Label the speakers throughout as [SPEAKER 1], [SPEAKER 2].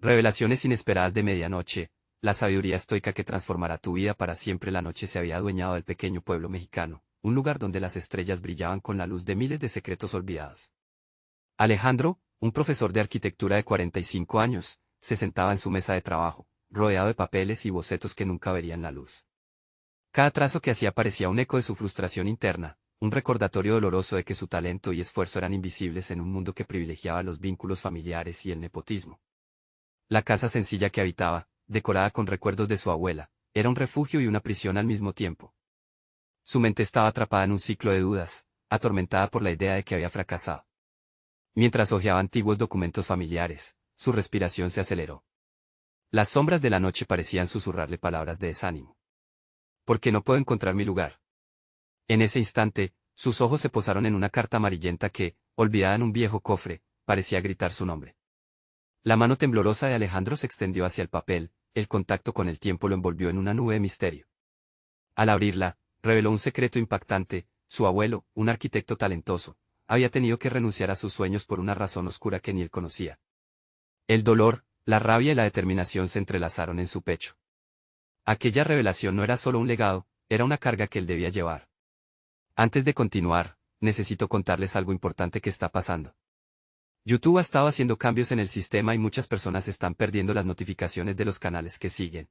[SPEAKER 1] Revelaciones inesperadas de medianoche, la sabiduría estoica que transformará tu vida para siempre. La noche se había adueñado del pequeño pueblo mexicano, un lugar donde las estrellas brillaban con la luz de miles de secretos olvidados. Alejandro, un profesor de arquitectura de 45 años, se sentaba en su mesa de trabajo, rodeado de papeles y bocetos que nunca verían la luz. Cada trazo que hacía parecía un eco de su frustración interna, un recordatorio doloroso de que su talento y esfuerzo eran invisibles en un mundo que privilegiaba los vínculos familiares y el nepotismo. La casa sencilla que habitaba, decorada con recuerdos de su abuela, era un refugio y una prisión al mismo tiempo. Su mente estaba atrapada en un ciclo de dudas, atormentada por la idea de que había fracasado. Mientras hojeaba antiguos documentos familiares, su respiración se aceleró. Las sombras de la noche parecían susurrarle palabras de desánimo. ¿Por qué no puedo encontrar mi lugar? En ese instante, sus ojos se posaron en una carta amarillenta que, olvidada en un viejo cofre, parecía gritar su nombre. La mano temblorosa de Alejandro se extendió hacia el papel, el contacto con el tiempo lo envolvió en una nube de misterio. Al abrirla, reveló un secreto impactante: su abuelo, un arquitecto talentoso, había tenido que renunciar a sus sueños por una razón oscura que ni él conocía. El dolor, la rabia y la determinación se entrelazaron en su pecho. Aquella revelación no era solo un legado, era una carga que él debía llevar. Antes de continuar, necesito contarles algo importante que está pasando. YouTube ha estado haciendo cambios en el sistema y muchas personas están perdiendo las notificaciones de los canales que siguen.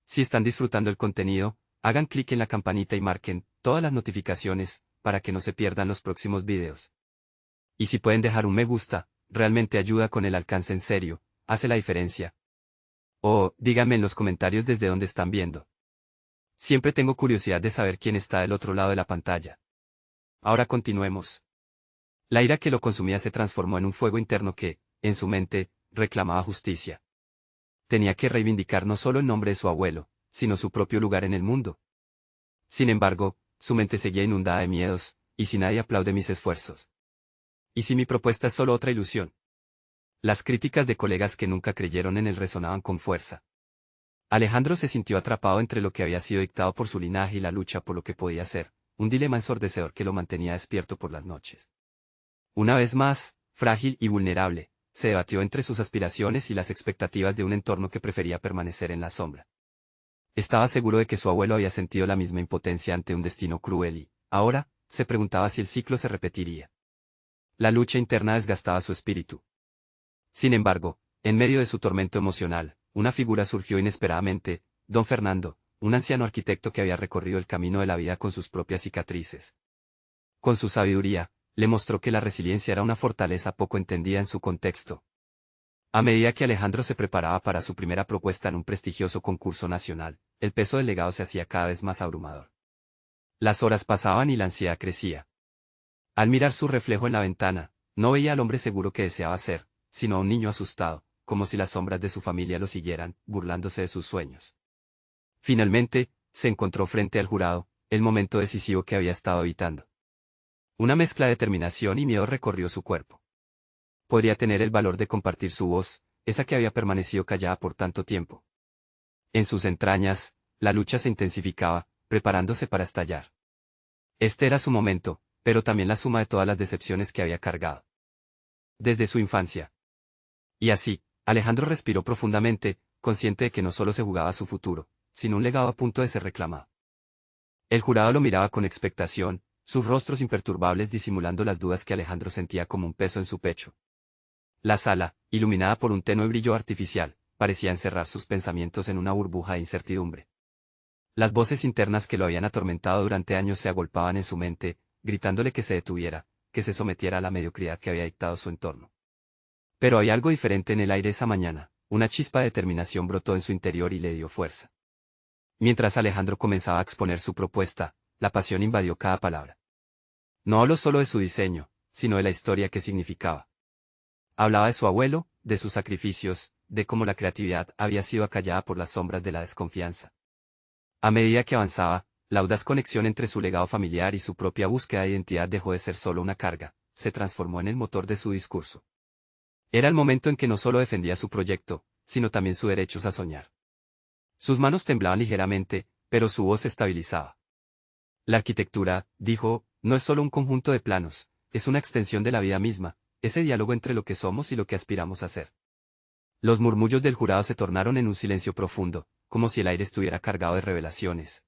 [SPEAKER 1] Si están disfrutando el contenido, hagan clic en la campanita y marquen todas las notificaciones, para que no se pierdan los próximos videos. Y si pueden dejar un me gusta, realmente ayuda con el alcance. En serio, hace la diferencia. O, díganme en los comentarios desde dónde están viendo. Siempre tengo curiosidad de saber quién está del otro lado de la pantalla. Ahora continuemos. La ira que lo consumía se transformó en un fuego interno que, en su mente, reclamaba justicia. Tenía que reivindicar no solo el nombre de su abuelo, sino su propio lugar en el mundo. Sin embargo, su mente seguía inundada de miedos: ¿y si nadie aplaude mis esfuerzos? ¿Y si mi propuesta es solo otra ilusión? Las críticas de colegas que nunca creyeron en él resonaban con fuerza. Alejandro se sintió atrapado entre lo que había sido dictado por su linaje y la lucha por lo que podía ser, un dilema ensordecedor que lo mantenía despierto por las noches. Una vez más, frágil y vulnerable, se debatió entre sus aspiraciones y las expectativas de un entorno que prefería permanecer en la sombra. Estaba seguro de que su abuelo había sentido la misma impotencia ante un destino cruel y, ahora, se preguntaba si el ciclo se repetiría. La lucha interna desgastaba su espíritu. Sin embargo, en medio de su tormento emocional, una figura surgió inesperadamente: don Fernando, un anciano arquitecto que había recorrido el camino de la vida con sus propias cicatrices. Con su sabiduría, le mostró que la resiliencia era una fortaleza poco entendida en su contexto. A medida que Alejandro se preparaba para su primera propuesta en un prestigioso concurso nacional, el peso del legado se hacía cada vez más abrumador. Las horas pasaban y la ansiedad crecía. Al mirar su reflejo en la ventana, no veía al hombre seguro que deseaba ser, sino a un niño asustado, como si las sombras de su familia lo siguieran, burlándose de sus sueños. Finalmente, se encontró frente al jurado, el momento decisivo que había estado evitando. Una mezcla de determinación y miedo recorrió su cuerpo. Podría tener el valor de compartir su voz, esa que había permanecido callada por tanto tiempo. En sus entrañas, la lucha se intensificaba, preparándose para estallar. Este era su momento, pero también la suma de todas las decepciones que había cargado desde su infancia. Y así, Alejandro respiró profundamente, consciente de que no solo se jugaba su futuro, sino un legado a punto de ser reclamado. El jurado lo miraba con expectación, sus rostros imperturbables disimulando las dudas que Alejandro sentía como un peso en su pecho. La sala, iluminada por un tenue brillo artificial, parecía encerrar sus pensamientos en una burbuja de incertidumbre. Las voces internas que lo habían atormentado durante años se agolpaban en su mente, gritándole que se detuviera, que se sometiera a la mediocridad que había dictado su entorno. Pero había algo diferente en el aire esa mañana: una chispa de determinación brotó en su interior y le dio fuerza. Mientras Alejandro comenzaba a exponer su propuesta, la pasión invadió cada palabra. No habló solo de su diseño, sino de la historia que significaba. Hablaba de su abuelo, de sus sacrificios, de cómo la creatividad había sido acallada por las sombras de la desconfianza. A medida que avanzaba, la audaz conexión entre su legado familiar y su propia búsqueda de identidad dejó de ser solo una carga, se transformó en el motor de su discurso. Era el momento en que no solo defendía su proyecto, sino también su derecho a soñar. Sus manos temblaban ligeramente, pero su voz se estabilizaba. La arquitectura, dijo, no es solo un conjunto de planos, es una extensión de la vida misma, ese diálogo entre lo que somos y lo que aspiramos a ser. Los murmullos del jurado se tornaron en un silencio profundo, como si el aire estuviera cargado de revelaciones.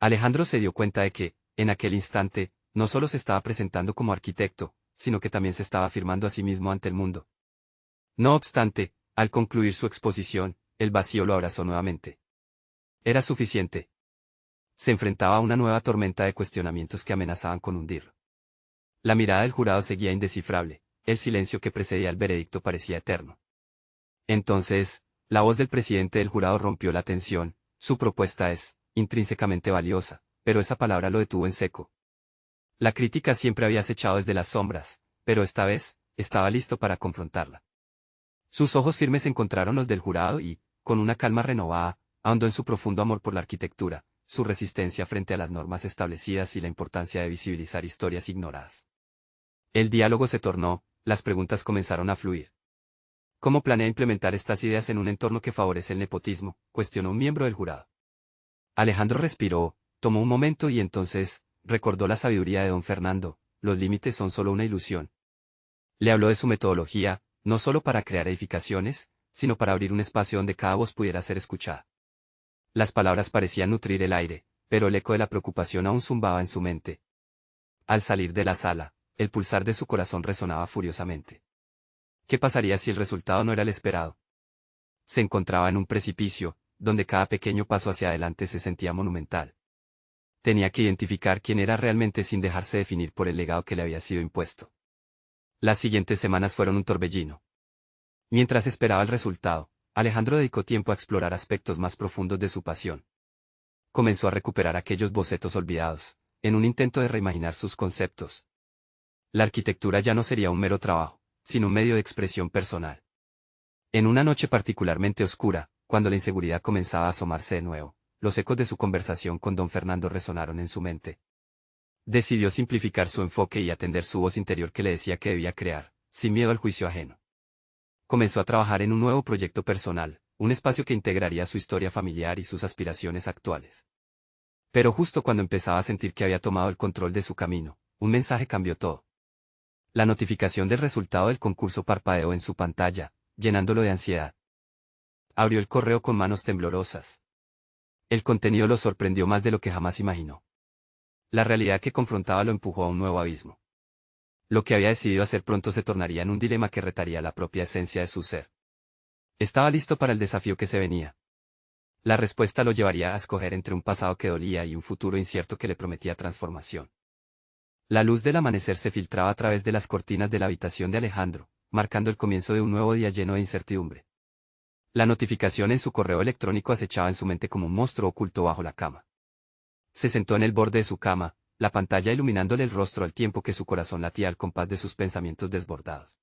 [SPEAKER 1] Alejandro se dio cuenta de que, en aquel instante, no solo se estaba presentando como arquitecto, sino que también se estaba afirmando a sí mismo ante el mundo. No obstante, al concluir su exposición, el vacío lo abrazó nuevamente. Era suficiente. Se enfrentaba a una nueva tormenta de cuestionamientos que amenazaban con hundirlo. La mirada del jurado seguía indescifrable, el silencio que precedía el veredicto parecía eterno. Entonces, la voz del presidente del jurado rompió la tensión. Su propuesta es, intrínsecamente valiosa, pero esa palabra lo detuvo en seco. La crítica siempre había acechado desde las sombras, pero esta vez, estaba listo para confrontarla. Sus ojos firmes encontraron los del jurado y, con una calma renovada, ahondó en su profundo amor por la arquitectura, su resistencia frente a las normas establecidas y la importancia de visibilizar historias ignoradas. El diálogo se tornó, las preguntas comenzaron a fluir. ¿Cómo planea implementar estas ideas en un entorno que favorece el nepotismo?, cuestionó un miembro del jurado. Alejandro respiró, tomó un momento y entonces, recordó la sabiduría de don Fernando: los límites son solo una ilusión. Le habló de su metodología, no solo para crear edificaciones, sino para abrir un espacio donde cada voz pudiera ser escuchada. Las palabras parecían nutrir el aire, pero el eco de la preocupación aún zumbaba en su mente. Al salir de la sala, el pulsar de su corazón resonaba furiosamente. ¿Qué pasaría si el resultado no era el esperado? Se encontraba en un precipicio, donde cada pequeño paso hacia adelante se sentía monumental. Tenía que identificar quién era realmente sin dejarse definir por el legado que le había sido impuesto. Las siguientes semanas fueron un torbellino. Mientras esperaba el resultado, Alejandro dedicó tiempo a explorar aspectos más profundos de su pasión. Comenzó a recuperar aquellos bocetos olvidados, en un intento de reimaginar sus conceptos. La arquitectura ya no sería un mero trabajo, sino un medio de expresión personal. En una noche particularmente oscura, cuando la inseguridad comenzaba a asomarse de nuevo, los ecos de su conversación con don Fernando resonaron en su mente. Decidió simplificar su enfoque y atender su voz interior que le decía que debía crear, sin miedo al juicio ajeno. Comenzó a trabajar en un nuevo proyecto personal, un espacio que integraría su historia familiar y sus aspiraciones actuales. Pero justo cuando empezaba a sentir que había tomado el control de su camino, un mensaje cambió todo. La notificación del resultado del concurso parpadeó en su pantalla, llenándolo de ansiedad. Abrió el correo con manos temblorosas. El contenido lo sorprendió más de lo que jamás imaginó. La realidad que confrontaba lo empujó a un nuevo abismo. Lo que había decidido hacer pronto se tornaría en un dilema que retaría la propia esencia de su ser. Estaba listo para el desafío que se venía. La respuesta lo llevaría a escoger entre un pasado que dolía y un futuro incierto que le prometía transformación. La luz del amanecer se filtraba a través de las cortinas de la habitación de Alejandro, marcando el comienzo de un nuevo día lleno de incertidumbre. La notificación en su correo electrónico acechaba en su mente como un monstruo oculto bajo la cama. Se sentó en el borde de su cama, la pantalla iluminándole el rostro al tiempo que su corazón latía al compás de sus pensamientos desbordados.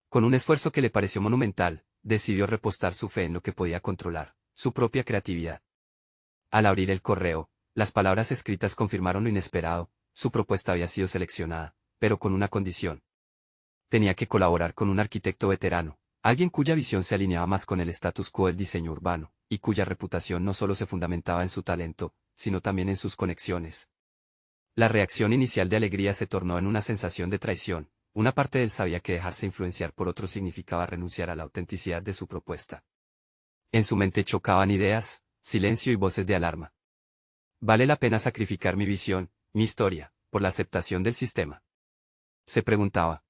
[SPEAKER 1] Con un esfuerzo que le pareció monumental, decidió repostar su fe en lo que podía controlar, su propia creatividad. Al abrir el correo, las palabras escritas confirmaron lo inesperado: su propuesta había sido seleccionada, pero con una condición. Tenía que colaborar con un arquitecto veterano, alguien cuya visión se alineaba más con el status quo del diseño urbano, y cuya reputación no solo se fundamentaba en su talento, sino también en sus conexiones. La reacción inicial de alegría se tornó en una sensación de traición. Una parte de él sabía que dejarse influenciar por otros significaba renunciar a la autenticidad de su propuesta. En su mente chocaban ideas, silencio y voces de alarma. ¿Vale la pena sacrificar mi visión, mi historia, por la aceptación del sistema?, se preguntaba.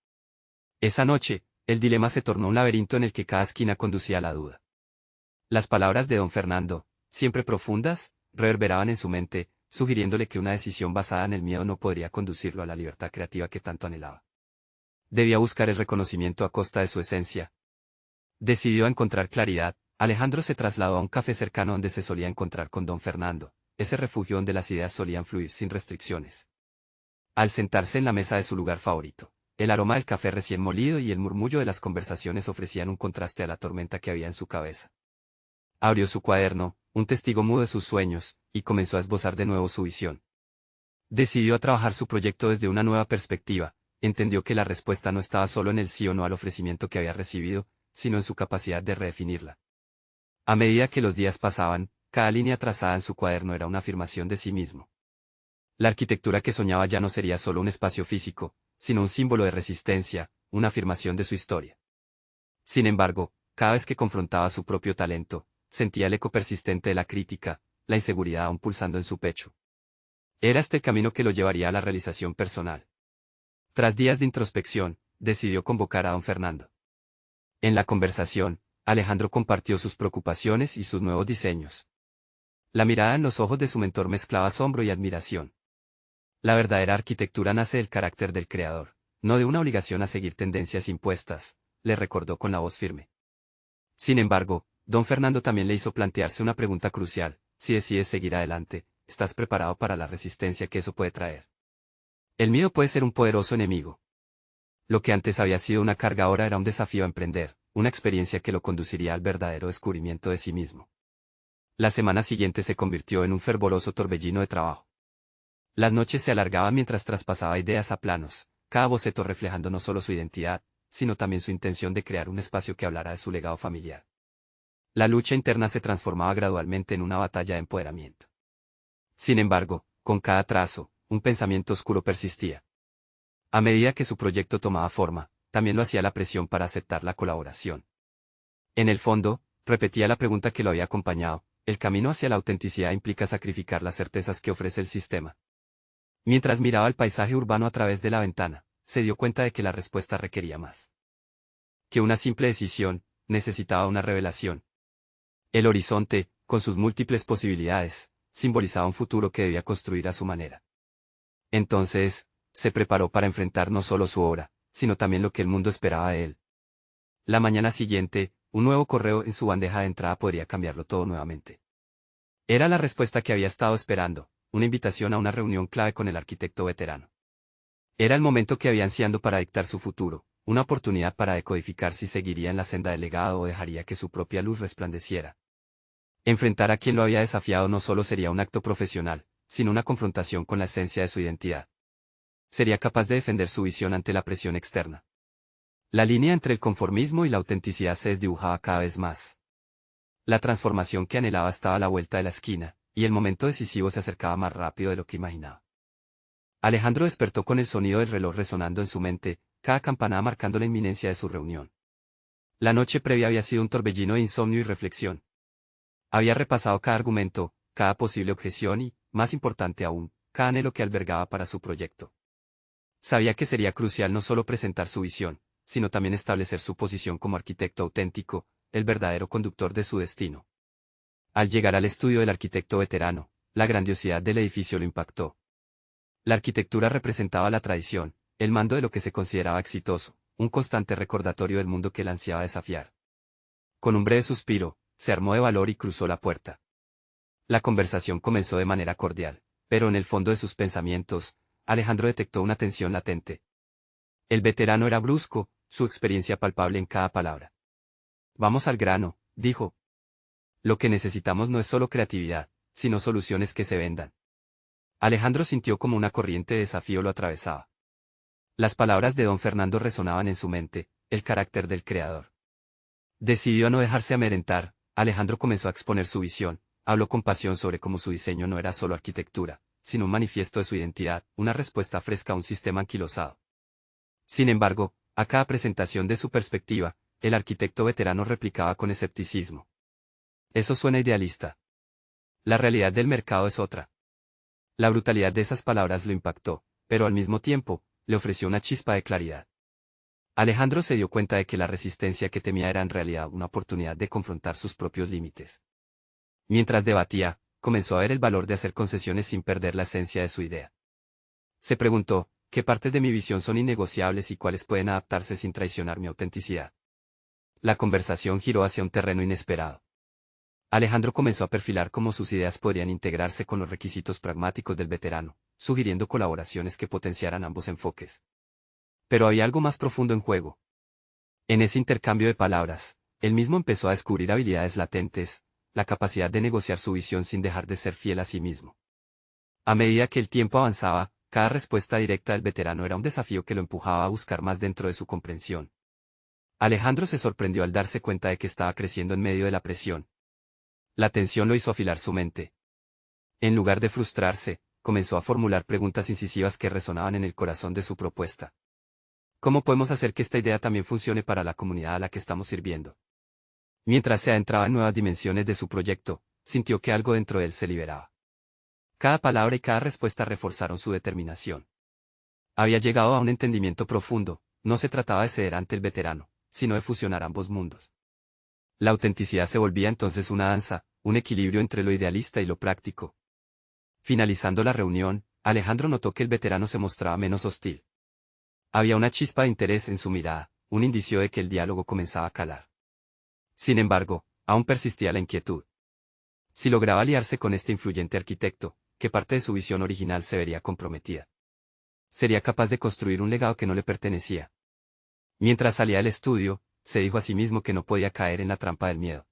[SPEAKER 1] Esa noche, el dilema se tornó un laberinto en el que cada esquina conducía a la duda. Las palabras de don Fernando, siempre profundas, reverberaban en su mente, sugiriéndole que una decisión basada en el miedo no podría conducirlo a la libertad creativa que tanto anhelaba. Debía buscar el reconocimiento a costa de su esencia. Decidió encontrar claridad. Alejandro se trasladó a un café cercano donde se solía encontrar con don Fernando, ese refugio donde las ideas solían fluir sin restricciones. Al sentarse en la mesa de su lugar favorito, el aroma del café recién molido y el murmullo de las conversaciones ofrecían un contraste a la tormenta que había en su cabeza. Abrió su cuaderno, un testigo mudo de sus sueños, y comenzó a esbozar de nuevo su visión. Decidió a trabajar su proyecto desde una nueva perspectiva. Entendió que la respuesta no estaba solo en el sí o no al ofrecimiento que había recibido, sino en su capacidad de redefinirla. A medida que los días pasaban, cada línea trazada en su cuaderno era una afirmación de sí mismo. La arquitectura que soñaba ya no sería solo un espacio físico, sino un símbolo de resistencia, una afirmación de su historia. Sin embargo, cada vez que confrontaba su propio talento, sentía el eco persistente de la crítica, la inseguridad aún pulsando en su pecho. Era este el camino que lo llevaría a la realización personal. Tras días de introspección, decidió convocar a don Fernando. En la conversación, Alejandro compartió sus preocupaciones y sus nuevos diseños. La mirada en los ojos de su mentor mezclaba asombro y admiración. La verdadera arquitectura nace del carácter del creador, no de una obligación a seguir tendencias impuestas, le recordó con la voz firme. Sin embargo, don Fernando también le hizo plantearse una pregunta crucial: si decides seguir adelante, ¿estás preparado para la resistencia que eso puede traer? El miedo puede ser un poderoso enemigo. Lo que antes había sido una carga ahora era un desafío a emprender, una experiencia que lo conduciría al verdadero descubrimiento de sí mismo. La semana siguiente se convirtió en un fervoroso torbellino de trabajo. Las noches se alargaban mientras traspasaba ideas a planos, cada boceto reflejando no solo su identidad, sino también su intención de crear un espacio que hablara de su legado familiar. La lucha interna se transformaba gradualmente en una batalla de empoderamiento. Sin embargo, con cada trazo, un pensamiento oscuro persistía. A medida que su proyecto tomaba forma, también lo hacía la presión para aceptar la colaboración. En el fondo, repetía la pregunta que lo había acompañado: ¿el camino hacia la autenticidad implica sacrificar las certezas que ofrece el sistema? Mientras miraba el paisaje urbano a través de la ventana, se dio cuenta de que la respuesta requería más que una simple decisión, necesitaba una revelación. El horizonte, con sus múltiples posibilidades, simbolizaba un futuro que debía construir a su manera. Entonces, se preparó para enfrentar no solo su obra, sino también lo que el mundo esperaba de él. La mañana siguiente, un nuevo correo en su bandeja de entrada podría cambiarlo todo nuevamente. Era la respuesta que había estado esperando, una invitación a una reunión clave con el arquitecto veterano. Era el momento que había ansiado para dictar su futuro, una oportunidad para decodificar si seguiría en la senda del legado o dejaría que su propia luz resplandeciera. Enfrentar a quien lo había desafiado no solo sería un acto profesional, sino una confrontación con la esencia de su identidad. Sería capaz de defender su visión ante la presión externa. La línea entre el conformismo y la autenticidad se desdibujaba cada vez más. La transformación que anhelaba estaba a la vuelta de la esquina, y el momento decisivo se acercaba más rápido de lo que imaginaba. Alejandro despertó con el sonido del reloj resonando en su mente, cada campanada marcando la inminencia de su reunión. La noche previa había sido un torbellino de insomnio y reflexión. Había repasado cada argumento, cada posible objeción y, más importante aún, cada anhelo que albergaba para su proyecto. Sabía que sería crucial no solo presentar su visión, sino también establecer su posición como arquitecto auténtico, el verdadero conductor de su destino. Al llegar al estudio del arquitecto veterano, la grandiosidad del edificio lo impactó. La arquitectura representaba la tradición, el mando de lo que se consideraba exitoso, un constante recordatorio del mundo que él ansiaba desafiar. Con un breve suspiro, se armó de valor y cruzó la puerta. La conversación comenzó de manera cordial, pero en el fondo de sus pensamientos, Alejandro detectó una tensión latente. El veterano era brusco, su experiencia palpable en cada palabra. Vamos al grano, dijo. Lo que necesitamos no es solo creatividad, sino soluciones que se vendan. Alejandro sintió como una corriente de desafío lo atravesaba. Las palabras de don Fernando resonaban en su mente, el carácter del creador. Decidió no dejarse amedrentar. Alejandro comenzó a exponer su visión, habló con pasión sobre cómo su diseño no era solo arquitectura, sino un manifiesto de su identidad, una respuesta fresca a un sistema anquilosado. Sin embargo, a cada presentación de su perspectiva, el arquitecto veterano replicaba con escepticismo. Eso suena idealista. La realidad del mercado es otra. La brutalidad de esas palabras lo impactó, pero al mismo tiempo, le ofreció una chispa de claridad. Alejandro se dio cuenta de que la resistencia que temía era en realidad una oportunidad de confrontar sus propios límites. Mientras debatía, comenzó a ver el valor de hacer concesiones sin perder la esencia de su idea. Se preguntó, ¿qué partes de mi visión son innegociables y cuáles pueden adaptarse sin traicionar mi autenticidad? La conversación giró hacia un terreno inesperado. Alejandro comenzó a perfilar cómo sus ideas podrían integrarse con los requisitos pragmáticos del veterano, sugiriendo colaboraciones que potenciaran ambos enfoques. Pero había algo más profundo en juego. En ese intercambio de palabras, él mismo empezó a descubrir habilidades latentes, la capacidad de negociar su visión sin dejar de ser fiel a sí mismo. A medida que el tiempo avanzaba, cada respuesta directa del veterano era un desafío que lo empujaba a buscar más dentro de su comprensión. Alejandro se sorprendió al darse cuenta de que estaba creciendo en medio de la presión. La tensión lo hizo afilar su mente. En lugar de frustrarse, comenzó a formular preguntas incisivas que resonaban en el corazón de su propuesta. ¿Cómo podemos hacer que esta idea también funcione para la comunidad a la que estamos sirviendo? Mientras se adentraba en nuevas dimensiones de su proyecto, sintió que algo dentro de él se liberaba. Cada palabra y cada respuesta reforzaron su determinación. Había llegado a un entendimiento profundo, no se trataba de ceder ante el veterano, sino de fusionar ambos mundos. La autenticidad se volvía entonces una danza, un equilibrio entre lo idealista y lo práctico. Finalizando la reunión, Alejandro notó que el veterano se mostraba menos hostil. Había una chispa de interés en su mirada, un indicio de que el diálogo comenzaba a calar. Sin embargo, aún persistía la inquietud. Si lograba aliarse con este influyente arquitecto, ¿qué parte de su visión original se vería comprometida? ¿Sería capaz de construir un legado que no le pertenecía? Mientras salía del estudio, se dijo a sí mismo que no podía caer en la trampa del miedo.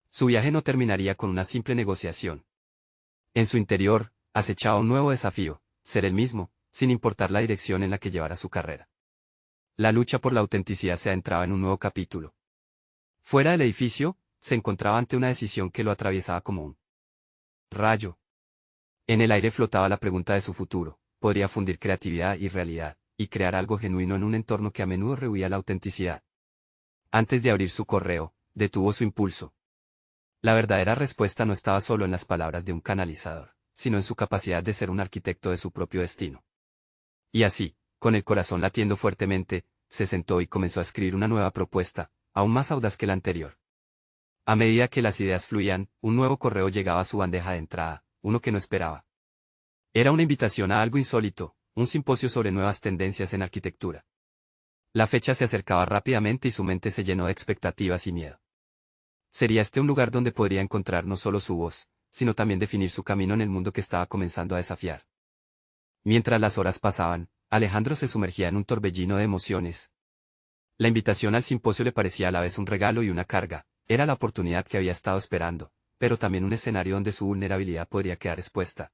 [SPEAKER 1] Su viaje no terminaría con una simple negociación. En su interior, acechaba un nuevo desafío, ser el mismo, sin importar la dirección en la que llevara su carrera. La lucha por la autenticidad se adentraba en un nuevo capítulo. Fuera del edificio, se encontraba ante una decisión que lo atraviesaba como un rayo. En el aire flotaba la pregunta de su futuro: podría fundir creatividad y realidad, y crear algo genuino en un entorno que a menudo rehuía la autenticidad. Antes de abrir su correo, detuvo su impulso. La verdadera respuesta no estaba solo en las palabras de un canalizador, sino en su capacidad de ser un arquitecto de su propio destino. Y así, con el corazón latiendo fuertemente, se sentó y comenzó a escribir una nueva propuesta, aún más audaz que la anterior. A medida que las ideas fluían, un nuevo correo llegaba a su bandeja de entrada, uno que no esperaba. Era una invitación a algo insólito, un simposio sobre nuevas tendencias en arquitectura. La fecha se acercaba rápidamente y su mente se llenó de expectativas y miedo. Sería este un lugar donde podría encontrar no solo su voz, sino también definir su camino en el mundo que estaba comenzando a desafiar. Mientras las horas pasaban, Alejandro se sumergía en un torbellino de emociones. La invitación al simposio le parecía a la vez un regalo y una carga, era la oportunidad que había estado esperando, pero también un escenario donde su vulnerabilidad podría quedar expuesta.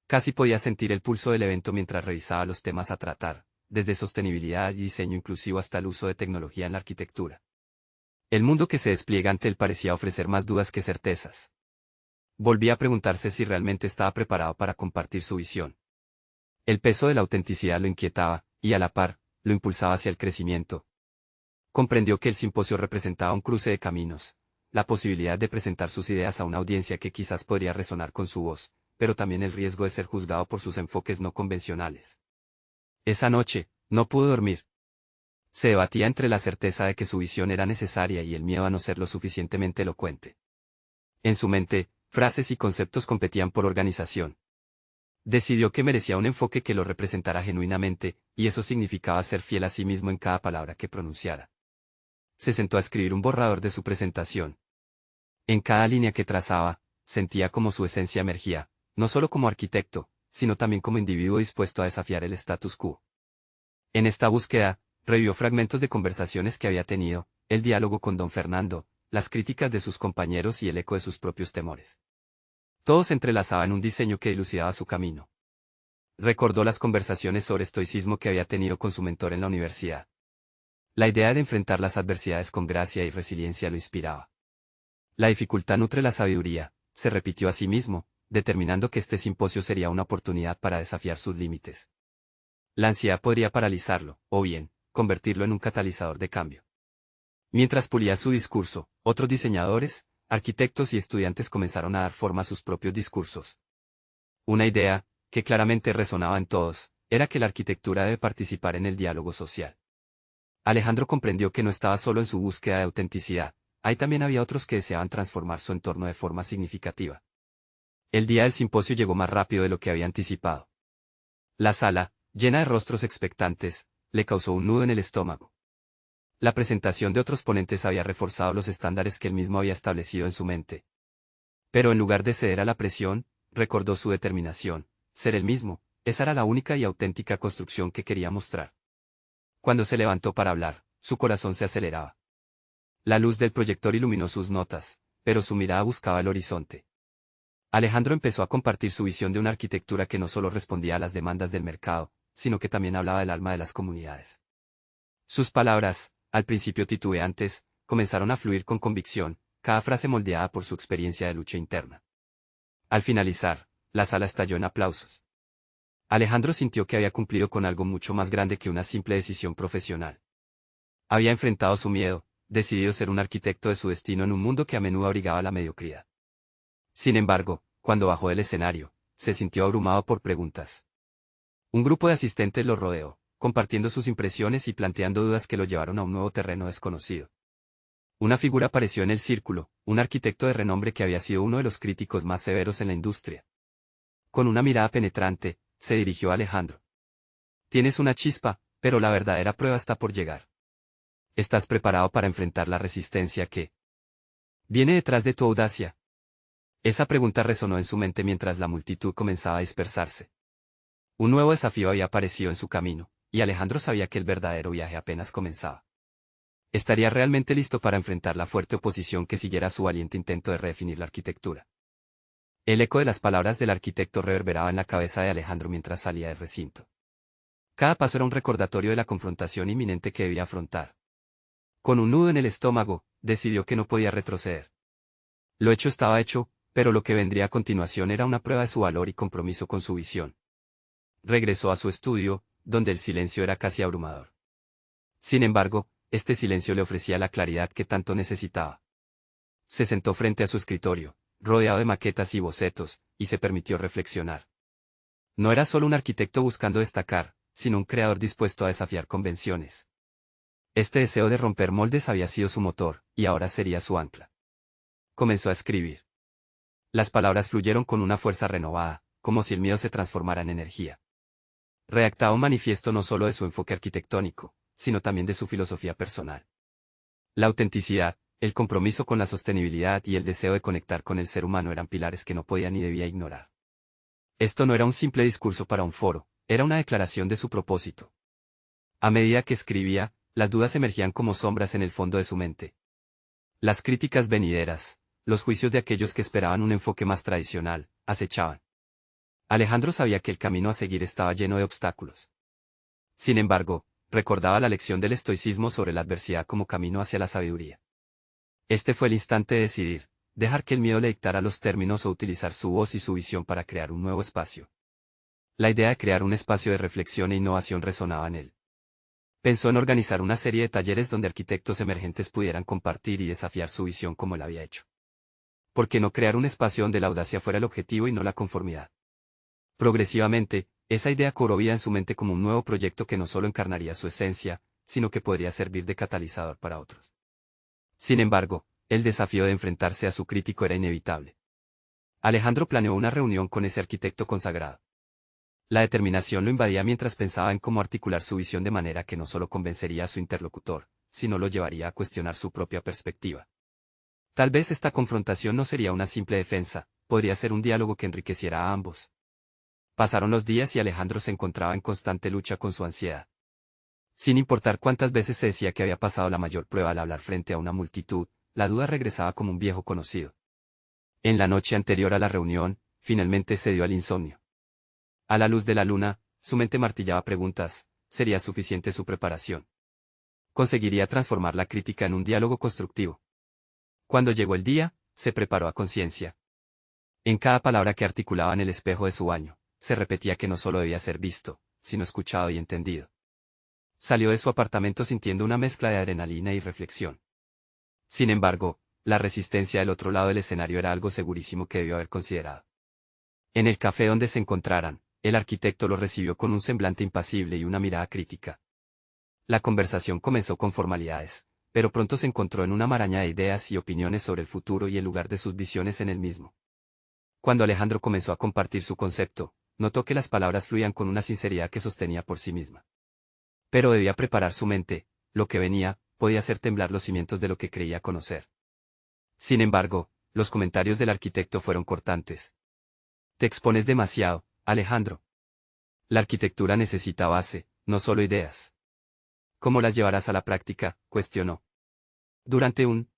[SPEAKER 1] Casi podía sentir el pulso del evento mientras revisaba los temas a tratar, desde sostenibilidad y diseño inclusivo hasta el uso de tecnología en la arquitectura. El mundo que se despliega ante él parecía ofrecer más dudas que certezas. Volvía a preguntarse si realmente estaba preparado para compartir su visión. El peso de la autenticidad lo inquietaba, y a la par, lo impulsaba hacia el crecimiento. Comprendió que el simposio representaba un cruce de caminos, la posibilidad de presentar sus ideas a una audiencia que quizás podría resonar con su voz, pero también el riesgo de ser juzgado por sus enfoques no convencionales. Esa noche, no pudo dormir. Se debatía entre la certeza de que su visión era necesaria y el miedo a no ser lo suficientemente elocuente. En su mente, frases y conceptos competían por organización. Decidió que merecía un enfoque que lo representara genuinamente, y eso significaba ser fiel a sí mismo en cada palabra que pronunciara. Se sentó a escribir un borrador de su presentación. En cada línea que trazaba, sentía como su esencia emergía, no solo como arquitecto, sino también como individuo dispuesto a desafiar el status quo. En esta búsqueda, revivió fragmentos de conversaciones que había tenido, el diálogo con don Fernando, las críticas de sus compañeros y el eco de sus propios temores. Todo se entrelazaba en un diseño que dilucidaba su camino. Recordó las conversaciones sobre estoicismo que había tenido con su mentor en la universidad. La idea de enfrentar las adversidades con gracia y resiliencia lo inspiraba. La dificultad nutre la sabiduría, se repitió a sí mismo, determinando que este simposio sería una oportunidad para desafiar sus límites. La ansiedad podría paralizarlo, o bien, convertirlo en un catalizador de cambio. Mientras pulía su discurso, otros diseñadores, arquitectos y estudiantes comenzaron a dar forma a sus propios discursos. Una idea, que claramente resonaba en todos, era que la arquitectura debe participar en el diálogo social. Alejandro comprendió que no estaba solo en su búsqueda de autenticidad, ahí también había otros que deseaban transformar su entorno de forma significativa. El día del simposio llegó más rápido de lo que había anticipado. La sala, llena de rostros expectantes, le causó un nudo en el estómago. La presentación de otros ponentes había reforzado los estándares que él mismo había establecido en su mente. Pero en lugar de ceder a la presión, recordó su determinación: ser él mismo, esa era la única y auténtica construcción que quería mostrar. Cuando se levantó para hablar, su corazón se aceleraba. La luz del proyector iluminó sus notas, pero su mirada buscaba el horizonte. Alejandro empezó a compartir su visión de una arquitectura que no solo respondía a las demandas del mercado, sino que también hablaba del alma de las comunidades. Sus palabras, al principio titubeantes, comenzaron a fluir con convicción, cada frase moldeada por su experiencia de lucha interna. Al finalizar, la sala estalló en aplausos. Alejandro sintió que había cumplido con algo mucho más grande que una simple decisión profesional. Había enfrentado su miedo, decidido ser un arquitecto de su destino en un mundo que a menudo abrigaba la mediocridad. Sin embargo, cuando bajó del escenario, se sintió abrumado por preguntas. Un grupo de asistentes lo rodeó, compartiendo sus impresiones y planteando dudas que lo llevaron a un nuevo terreno desconocido. Una figura apareció en el círculo, un arquitecto de renombre que había sido uno de los críticos más severos en la industria. Con una mirada penetrante, se dirigió a Alejandro. Tienes una chispa, pero la verdadera prueba está por llegar. ¿Estás preparado para enfrentar la resistencia que viene detrás de tu audacia? Esa pregunta resonó en su mente mientras la multitud comenzaba a dispersarse. Un nuevo desafío había aparecido en su camino, y Alejandro sabía que el verdadero viaje apenas comenzaba. ¿Estaría realmente listo para enfrentar la fuerte oposición que siguiera a su valiente intento de redefinir la arquitectura? El eco de las palabras del arquitecto reverberaba en la cabeza de Alejandro mientras salía del recinto. Cada paso era un recordatorio de la confrontación inminente que debía afrontar. Con un nudo en el estómago, decidió que no podía retroceder. Lo hecho estaba hecho, pero lo que vendría a continuación era una prueba de su valor y compromiso con su visión. Regresó a su estudio, donde el silencio era casi abrumador. Sin embargo, este silencio le ofrecía la claridad que tanto necesitaba. Se sentó frente a su escritorio, rodeado de maquetas y bocetos, y se permitió reflexionar. No era solo un arquitecto buscando destacar, sino un creador dispuesto a desafiar convenciones. Este deseo de romper moldes había sido su motor, y ahora sería su ancla. Comenzó a escribir. Las palabras fluyeron con una fuerza renovada, como si el miedo se transformara en energía. Redactaba un manifiesto no solo de su enfoque arquitectónico, sino también de su filosofía personal. La autenticidad, el compromiso con la sostenibilidad y el deseo de conectar con el ser humano eran pilares que no podía ni debía ignorar. Esto no era un simple discurso para un foro, era una declaración de su propósito. A medida que escribía, las dudas emergían como sombras en el fondo de su mente. Las críticas venideras, los juicios de aquellos que esperaban un enfoque más tradicional, acechaban. Alejandro sabía que el camino a seguir estaba lleno de obstáculos. Sin embargo, recordaba la lección del estoicismo sobre la adversidad como camino hacia la sabiduría. Este fue el instante de decidir, dejar que el miedo le dictara los términos o utilizar su voz y su visión para crear un nuevo espacio. La idea de crear un espacio de reflexión e innovación resonaba en él. Pensó en organizar una serie de talleres donde arquitectos emergentes pudieran compartir y desafiar su visión como él había hecho. ¿Por qué no crear un espacio donde la audacia fuera el objetivo y no la conformidad? Progresivamente, esa idea cobró vida en su mente como un nuevo proyecto que no solo encarnaría su esencia, sino que podría servir de catalizador para otros. Sin embargo, el desafío de enfrentarse a su crítico era inevitable. Alejandro planeó una reunión con ese arquitecto consagrado. La determinación lo invadía mientras pensaba en cómo articular su visión de manera que no solo convencería a su interlocutor, sino lo llevaría a cuestionar su propia perspectiva. Tal vez esta confrontación no sería una simple defensa, podría ser un diálogo que enriqueciera a ambos. Pasaron los días y Alejandro se encontraba en constante lucha con su ansiedad. Sin importar cuántas veces se decía que había pasado la mayor prueba al hablar frente a una multitud, la duda regresaba como un viejo conocido. En la noche anterior a la reunión, finalmente cedió al insomnio. A la luz de la luna, su mente martillaba preguntas: ¿sería suficiente su preparación? ¿Conseguiría transformar la crítica en un diálogo constructivo? Cuando llegó el día, se preparó a conciencia. En cada palabra que articulaba en el espejo de su baño, se repetía que no solo debía ser visto, sino escuchado y entendido. Salió de su apartamento sintiendo una mezcla de adrenalina y reflexión. Sin embargo, la resistencia del otro lado del escenario era algo segurísimo que debió haber considerado. En el café donde se encontraran, el arquitecto lo recibió con un semblante impasible y una mirada crítica. La conversación comenzó con formalidades, pero pronto se encontró en una maraña de ideas y opiniones sobre el futuro y el lugar de sus visiones en el mismo. Cuando Alejandro comenzó a compartir su concepto, notó que las palabras fluían con una sinceridad que sostenía por sí misma. Pero debía preparar su mente, lo que venía, podía hacer temblar los cimientos de lo que creía conocer. Sin embargo, los comentarios del arquitecto fueron cortantes. Te expones demasiado, Alejandro. La arquitectura necesita base, no solo ideas. ¿Cómo las llevarás a la práctica?, cuestionó. Durante un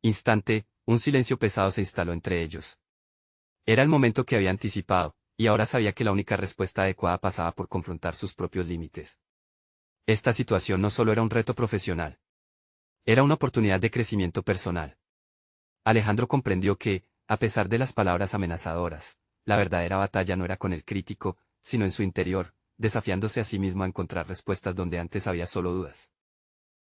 [SPEAKER 1] instante, un silencio pesado se instaló entre ellos. Era el momento que había anticipado, y ahora sabía que la única respuesta adecuada pasaba por confrontar sus propios límites. Esta situación no solo era un reto profesional. Era una oportunidad de crecimiento personal. Alejandro comprendió que, a pesar de las palabras amenazadoras, la verdadera batalla no era con el crítico, sino en su interior, desafiándose a sí mismo a encontrar respuestas donde antes había solo dudas.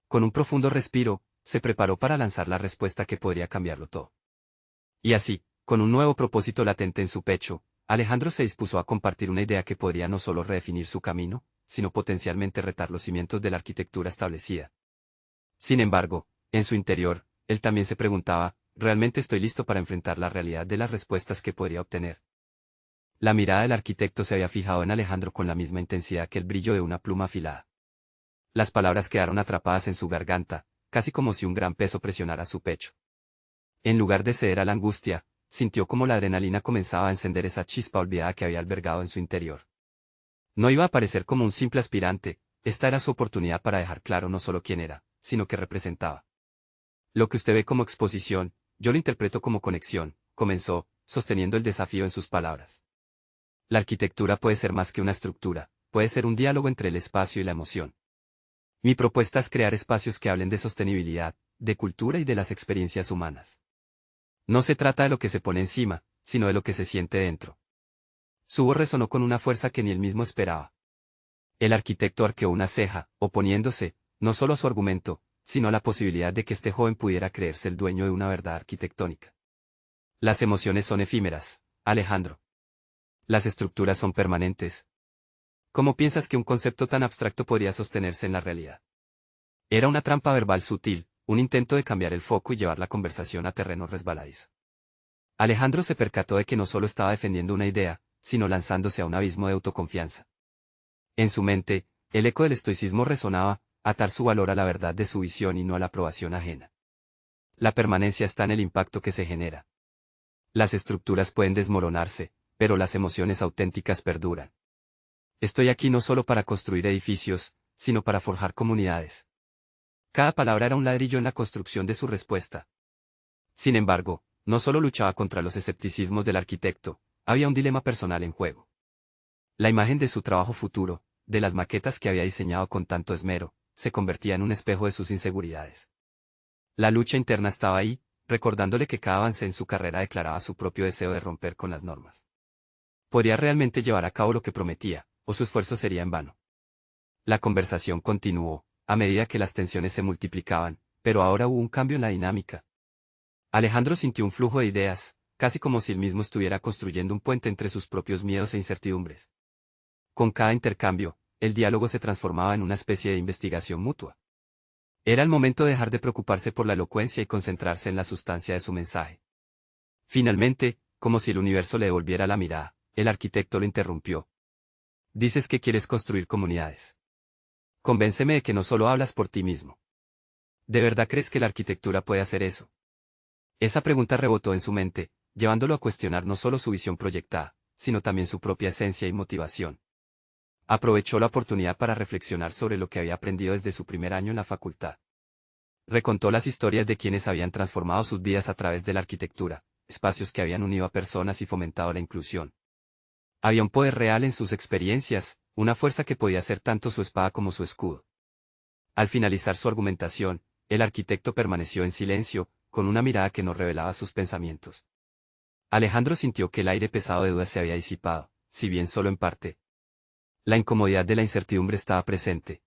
[SPEAKER 1] Con un profundo respiro, se preparó para lanzar la respuesta que podría cambiarlo todo. Y así, con un nuevo propósito latente en su pecho, Alejandro se dispuso a compartir una idea que podría no solo redefinir su camino, sino potencialmente retar los cimientos de la arquitectura establecida. Sin embargo, en su interior, él también se preguntaba, ¿realmente estoy listo para enfrentar la realidad de las respuestas que podría obtener? La mirada del arquitecto se había fijado en Alejandro con la misma intensidad que el brillo de una pluma afilada. Las palabras quedaron atrapadas en su garganta, casi como si un gran peso presionara su pecho. En lugar de ceder a la angustia, sintió como la adrenalina comenzaba a encender esa chispa olvidada que había albergado en su interior. No iba a aparecer como un simple aspirante, esta era su oportunidad para dejar claro no solo quién era, sino qué representaba. Lo que usted ve como exposición, yo lo interpreto como conexión, comenzó, sosteniendo el desafío en sus palabras. La arquitectura puede ser más que una estructura, puede ser un diálogo entre el espacio y la emoción. Mi propuesta es crear espacios que hablen de sostenibilidad, de cultura y de las experiencias humanas. No se trata de lo que se pone encima, sino de lo que se siente dentro. Su voz resonó con una fuerza que ni él mismo esperaba. El arquitecto arqueó una ceja, oponiéndose, no solo a su argumento, sino a la posibilidad de que este joven pudiera creerse el dueño de una verdad arquitectónica. Las emociones son efímeras, Alejandro. Las estructuras son permanentes. ¿Cómo piensas que un concepto tan abstracto podría sostenerse en la realidad? Era una trampa verbal sutil, un intento de cambiar el foco y llevar la conversación a terreno resbaladizo. Alejandro se percató de que no solo estaba defendiendo una idea, sino lanzándose a un abismo de autoconfianza. En su mente, el eco del estoicismo resonaba, atar su valor a la verdad de su visión y no a la aprobación ajena. La permanencia está en el impacto que se genera. Las estructuras pueden desmoronarse, pero las emociones auténticas perduran. Estoy aquí no solo para construir edificios, sino para forjar comunidades. Cada palabra era un ladrillo en la construcción de su respuesta. Sin embargo, no solo luchaba contra los escepticismos del arquitecto, había un dilema personal en juego. La imagen de su trabajo futuro, de las maquetas que había diseñado con tanto esmero, se convertía en un espejo de sus inseguridades. La lucha interna estaba ahí, recordándole que cada avance en su carrera declaraba su propio deseo de romper con las normas. ¿Podría realmente llevar a cabo lo que prometía, o su esfuerzo sería en vano? La conversación continuó, a medida que las tensiones se multiplicaban, pero ahora hubo un cambio en la dinámica. Alejandro sintió un flujo de ideas, casi como si él mismo estuviera construyendo un puente entre sus propios miedos e incertidumbres. Con cada intercambio, el diálogo se transformaba en una especie de investigación mutua. Era el momento de dejar de preocuparse por la elocuencia y concentrarse en la sustancia de su mensaje. Finalmente, como si el universo le devolviera la mirada, el arquitecto lo interrumpió. Dices que quieres construir comunidades. Convénceme de que no solo hablas por ti mismo. ¿De verdad crees que la arquitectura puede hacer eso? Esa pregunta rebotó en su mente, llevándolo a cuestionar no solo su visión proyectada, sino también su propia esencia y motivación. Aprovechó la oportunidad para reflexionar sobre lo que había aprendido desde su primer año en la facultad. Recontó las historias de quienes habían transformado sus vidas a través de la arquitectura, espacios que habían unido a personas y fomentado la inclusión. Había un poder real en sus experiencias, una fuerza que podía ser tanto su espada como su escudo. Al finalizar su argumentación, el arquitecto permaneció en silencio, con una mirada que no revelaba sus pensamientos. Alejandro sintió que el aire pesado de duda se había disipado, si bien solo en parte. La incomodidad de la incertidumbre estaba presente.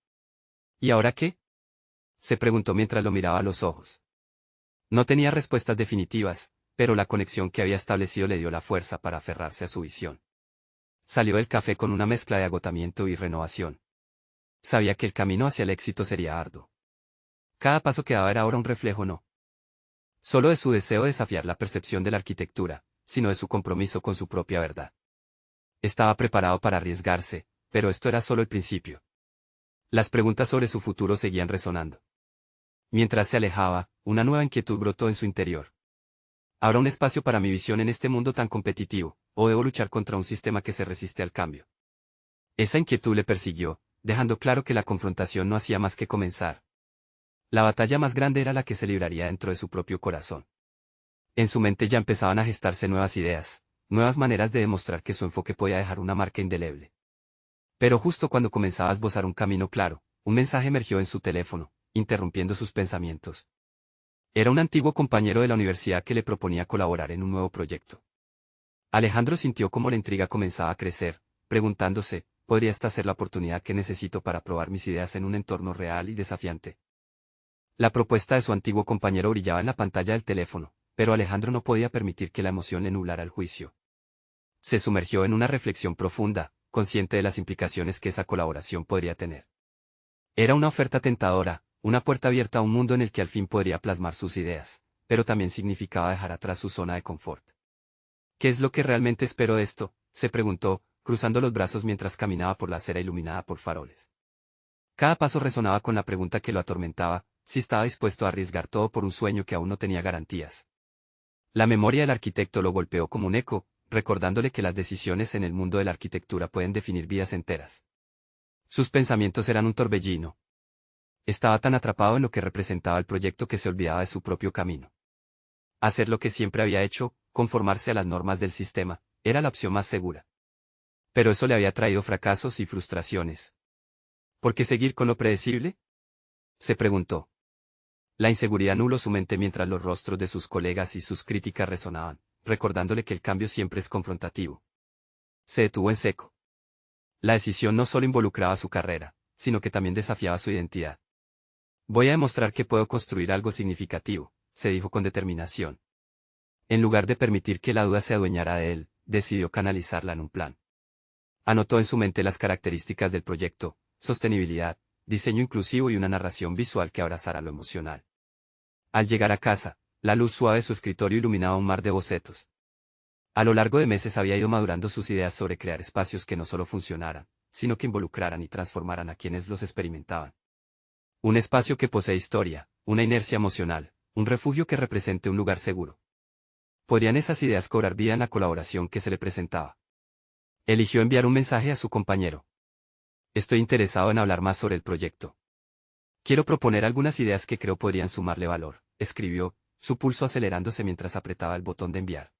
[SPEAKER 1] ¿Y ahora qué? Se preguntó mientras lo miraba a los ojos. No tenía respuestas definitivas, pero la conexión que había establecido le dio la fuerza para aferrarse a su visión. Salió del café con una mezcla de agotamiento y renovación. Sabía que el camino hacia el éxito sería arduo. Cada paso que daba era ahora un reflejo no solo de su deseo de desafiar la percepción de la arquitectura, sino de su compromiso con su propia verdad. Estaba preparado para arriesgarse, pero esto era solo el principio. Las preguntas sobre su futuro seguían resonando. Mientras se alejaba, una nueva inquietud brotó en su interior. ¿Habrá un espacio para mi visión en este mundo tan competitivo, o debo luchar contra un sistema que se resiste al cambio? Esa inquietud le persiguió, dejando claro que la confrontación no hacía más que comenzar. La batalla más grande era la que se libraría dentro de su propio corazón. En su mente ya empezaban a gestarse nuevas ideas, nuevas maneras de demostrar que su enfoque podía dejar una marca indeleble. Pero justo cuando comenzaba a esbozar un camino claro, un mensaje emergió en su teléfono, interrumpiendo sus pensamientos. Era un antiguo compañero de la universidad que le proponía colaborar en un nuevo proyecto. Alejandro sintió cómo la intriga comenzaba a crecer, preguntándose, ¿podría esta ser la oportunidad que necesito para probar mis ideas en un entorno real y desafiante? La propuesta de su antiguo compañero brillaba en la pantalla del teléfono, pero Alejandro no podía permitir que la emoción le nublara el juicio. Se sumergió en una reflexión profunda, consciente de las implicaciones que esa colaboración podría tener. Era una oferta tentadora, una puerta abierta a un mundo en el que al fin podría plasmar sus ideas, pero también significaba dejar atrás su zona de confort. ¿Qué es lo que realmente espero de esto?, se preguntó, cruzando los brazos mientras caminaba por la acera iluminada por faroles. Cada paso resonaba con la pregunta que lo atormentaba, si estaba dispuesto a arriesgar todo por un sueño que aún no tenía garantías. La memoria del arquitecto lo golpeó como un eco, recordándole que las decisiones en el mundo de la arquitectura pueden definir vidas enteras. Sus pensamientos eran un torbellino. Estaba tan atrapado en lo que representaba el proyecto que se olvidaba de su propio camino. Hacer lo que siempre había hecho, conformarse a las normas del sistema, era la opción más segura. Pero eso le había traído fracasos y frustraciones. ¿Por qué seguir con lo predecible?, se preguntó. La inseguridad nubló su mente mientras los rostros de sus colegas y sus críticas resonaban, recordándole que el cambio siempre es confrontativo. Se detuvo en seco. La decisión no solo involucraba su carrera, sino que también desafiaba su identidad. Voy a demostrar que puedo construir algo significativo, se dijo con determinación. En lugar de permitir que la duda se adueñara de él, decidió canalizarla en un plan. Anotó en su mente las características del proyecto: sostenibilidad, diseño inclusivo y una narración visual que abrazara lo emocional. Al llegar a casa, la luz suave de su escritorio iluminaba un mar de bocetos. A lo largo de meses había ido madurando sus ideas sobre crear espacios que no solo funcionaran, sino que involucraran y transformaran a quienes los experimentaban. Un espacio que posee historia, una inercia emocional, un refugio que represente un lugar seguro. ¿Podrían esas ideas cobrar vida en la colaboración que se le presentaba? Eligió enviar un mensaje a su compañero. Estoy interesado en hablar más sobre el proyecto. Quiero proponer algunas ideas que creo podrían sumarle valor, escribió, su pulso acelerándose mientras apretaba el botón de enviar.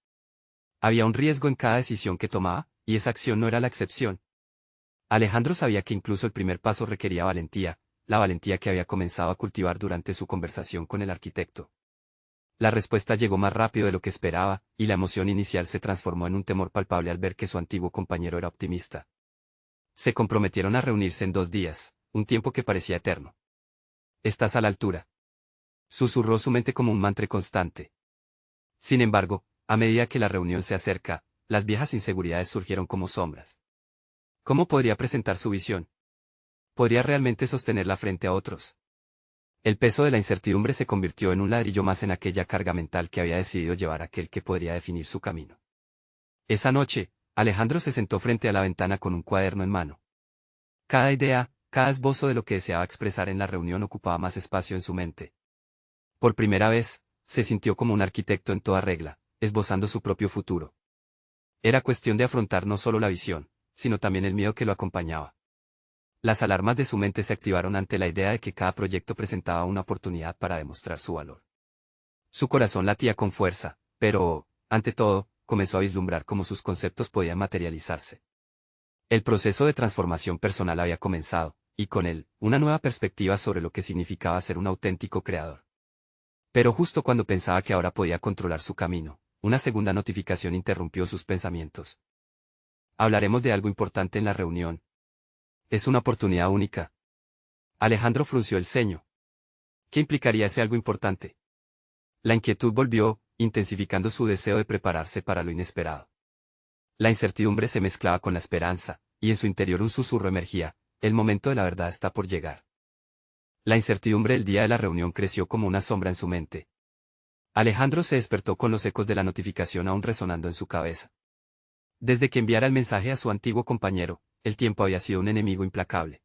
[SPEAKER 1] Había un riesgo en cada decisión que tomaba, y esa acción no era la excepción. Alejandro sabía que incluso el primer paso requería valentía, la valentía que había comenzado a cultivar durante su conversación con el arquitecto. La respuesta llegó más rápido de lo que esperaba, y la emoción inicial se transformó en un temor palpable al ver que su antiguo compañero era optimista. Se comprometieron a reunirse en 2 días, un tiempo que parecía eterno. «Estás a la altura», susurró su mente como un mantra constante. Sin embargo, a medida que la reunión se acerca, las viejas inseguridades surgieron como sombras. ¿Cómo podría presentar su visión? ¿Podría realmente sostenerla frente a otros? El peso de la incertidumbre se convirtió en un ladrillo más en aquella carga mental que había decidido llevar aquel que podría definir su camino. Esa noche, Alejandro se sentó frente a la ventana con un cuaderno en mano. Cada idea, cada esbozo de lo que deseaba expresar en la reunión ocupaba más espacio en su mente. Por primera vez, se sintió como un arquitecto en toda regla, esbozando su propio futuro. Era cuestión de afrontar no solo la visión, sino también el miedo que lo acompañaba. Las alarmas de su mente se activaron ante la idea de que cada proyecto presentaba una oportunidad para demostrar su valor. Su corazón latía con fuerza, pero, ante todo, comenzó a vislumbrar cómo sus conceptos podían materializarse. El proceso de transformación personal había comenzado, y con él, una nueva perspectiva sobre lo que significaba ser un auténtico creador. Pero justo cuando pensaba que ahora podía controlar su camino, una segunda notificación interrumpió sus pensamientos. Hablaremos de algo importante en la reunión. Es una oportunidad única. Alejandro frunció el ceño. ¿Qué implicaría ese algo importante? La inquietud volvió, intensificando su deseo de prepararse para lo inesperado. La incertidumbre se mezclaba con la esperanza, y en su interior un susurro emergía: el momento de la verdad está por llegar. La incertidumbre del día de la reunión creció como una sombra en su mente. Alejandro se despertó con los ecos de la notificación aún resonando en su cabeza. Desde que enviara el mensaje a su antiguo compañero, el tiempo había sido un enemigo implacable.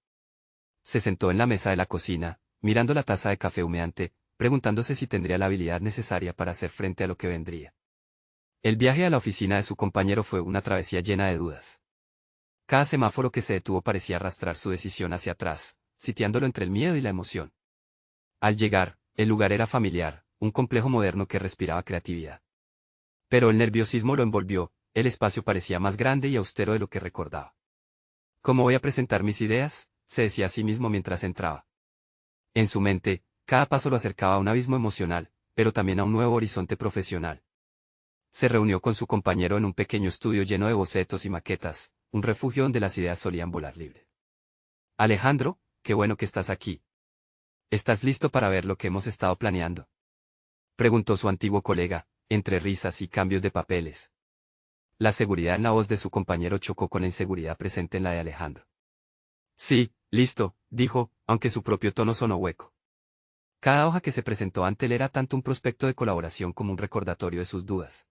[SPEAKER 1] Se sentó en la mesa de la cocina, mirando la taza de café humeante, preguntándose si tendría la habilidad necesaria para hacer frente a lo que vendría. El viaje a la oficina de su compañero fue una travesía llena de dudas. Cada semáforo que se detuvo parecía arrastrar su decisión hacia atrás, sitiándolo entre el miedo y la emoción. Al llegar, el lugar era familiar, un complejo moderno que respiraba creatividad. Pero el nerviosismo lo envolvió, el espacio parecía más grande y austero de lo que recordaba. ¿Cómo voy a presentar mis ideas?, se decía a sí mismo mientras entraba. En su mente, cada paso lo acercaba a un abismo emocional, pero también a un nuevo horizonte profesional. Se reunió con su compañero en un pequeño estudio lleno de bocetos y maquetas, un refugio donde las ideas solían volar libre. «Alejandro, qué bueno que estás aquí». ¿Estás listo para ver lo que hemos estado planeando? Preguntó su antiguo colega, entre risas y cambios de papeles. La seguridad en la voz de su compañero chocó con la inseguridad presente en la de Alejandro. Sí, listo, dijo, aunque su propio tono sonó hueco. Cada hoja que se presentó ante él era tanto un prospecto de colaboración como un recordatorio de sus dudas.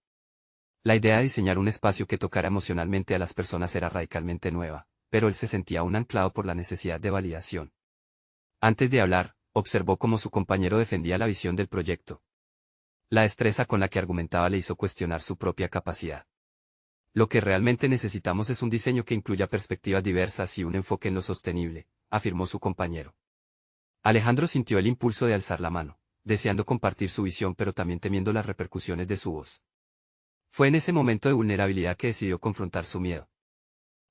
[SPEAKER 1] La idea de diseñar un espacio que tocara emocionalmente a las personas era radicalmente nueva, pero él se sentía aún anclado por la necesidad de validación. Antes de hablar, observó cómo su compañero defendía la visión del proyecto. La destreza con la que argumentaba le hizo cuestionar su propia capacidad. Lo que realmente necesitamos es un diseño que incluya perspectivas diversas y un enfoque en lo sostenible, afirmó su compañero. Alejandro sintió el impulso de alzar la mano, deseando compartir su visión pero también temiendo las repercusiones de su voz. Fue en ese momento de vulnerabilidad que decidió confrontar su miedo.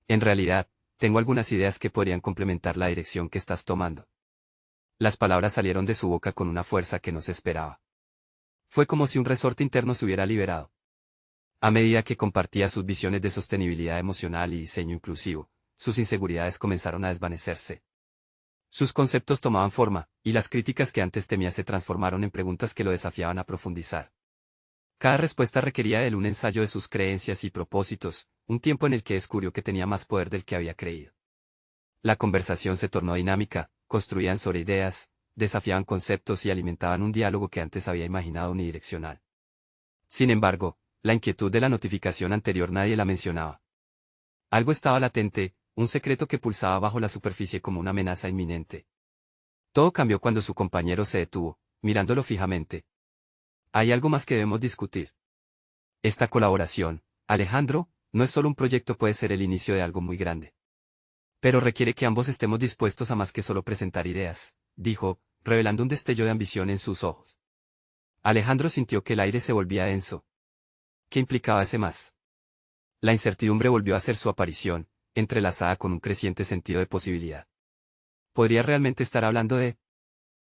[SPEAKER 1] En realidad, tengo algunas ideas que podrían complementar la dirección que estás tomando. Las palabras salieron de su boca con una fuerza que no se esperaba. Fue como si un resorte interno se hubiera liberado. A medida que compartía sus visiones de sostenibilidad emocional y diseño inclusivo, sus inseguridades comenzaron a desvanecerse. Sus conceptos tomaban forma, y las críticas que antes temía se transformaron en preguntas que lo desafiaban a profundizar. Cada respuesta requería de él un ensayo de sus creencias y propósitos, un tiempo en el que descubrió que tenía más poder del que había creído. La conversación se tornó dinámica, construían sobre ideas, desafiaban conceptos y alimentaban un diálogo que antes había imaginado unidireccional. Sin embargo, la inquietud de la notificación anterior nadie la mencionaba. Algo estaba latente, un secreto que pulsaba bajo la superficie como una amenaza inminente. Todo cambió cuando su compañero se detuvo, mirándolo fijamente. Hay algo más que debemos discutir. Esta colaboración, Alejandro, no es solo un proyecto, puede ser el inicio de algo muy grande. Pero requiere que ambos estemos dispuestos a más que solo presentar ideas, dijo, revelando un destello de ambición en sus ojos. Alejandro sintió que el aire se volvía denso. ¿Qué implicaba ese más? La incertidumbre volvió a hacer su aparición, entrelazada con un creciente sentido de posibilidad. ¿Podría realmente estar hablando de?